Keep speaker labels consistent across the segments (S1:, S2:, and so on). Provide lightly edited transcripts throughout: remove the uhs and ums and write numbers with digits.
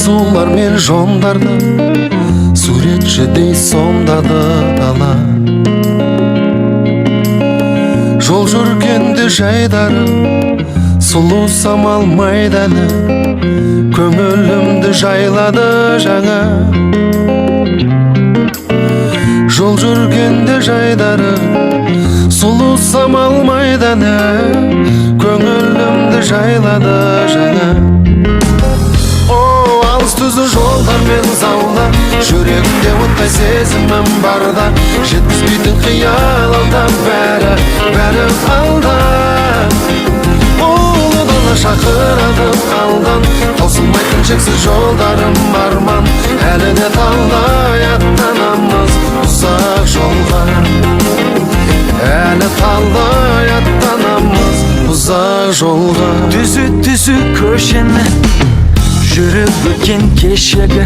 S1: суlar мен жондарды суретшідей сомдады дала. Жол жүргенде жайдары сұлу самал майданы көңілімді жайлады жаңа. Жол жүргенде жайдары сұлу самал майданы көңілімді жайлады жаңа. Алыс түзу жолдар мен заулар, жүрегімде оттай сезімім барда, жеткізбейтін қиял алда, бәрі алда. Ұлы дала шақырады алдан, таусылмайтын шексіз жолдарым арман, әлі де талай аттанамыз ұзақ жолға. Әлі талай аттанамыз ұзақ жолға.
S2: Түзі көшені жүріп өткен кешегі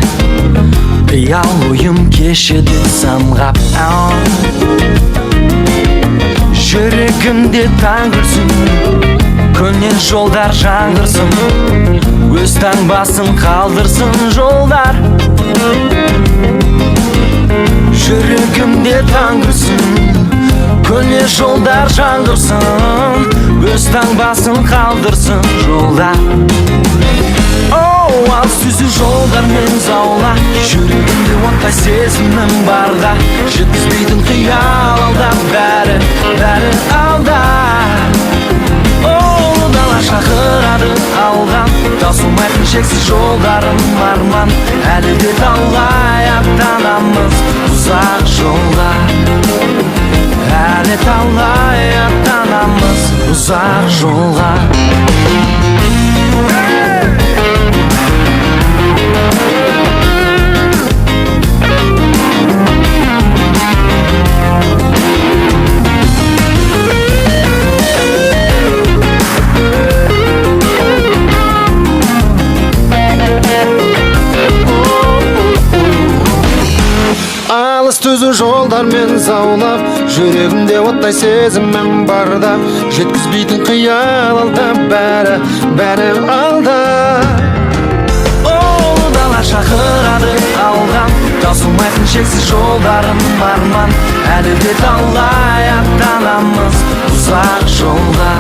S2: қиял ойым кешеді самғап. Жүрегімде таң күрсін, көнен жолдар жаңғырсын, өз таңбасын қалдырсын жолдар. Жүрегімде таң күрсін, көнен жолдар жаңғырсын, өз таңбасын қалдырсын жолдар. Алыс түзу жолдар мен заулар, жүрегімде оттай сезімім барда, жеткізбейтін қиял алда, бәрі алда. Ұлы дала шақырады алған, таусылмайтын шексіз жолдарым арман, әлі де талай аттанамыз ұзақ жолға. Әлі талай аттанамыз ұзақ жолға.
S1: Алыс түзу жолдар мен заулап, жүрегімде оттай сезімім барда, жеткізбейтін қиял алда, бәрі алда.
S2: Ұлы дала шақырады алған, таусылмайтын шексіз жолдарым арман, әлі де талай аттанамыз ұзақ жолға.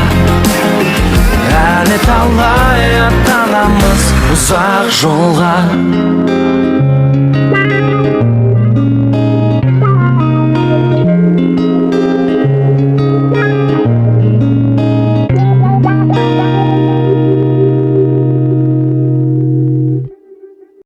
S2: Әлі талай аттанамыз ұзақ жолға.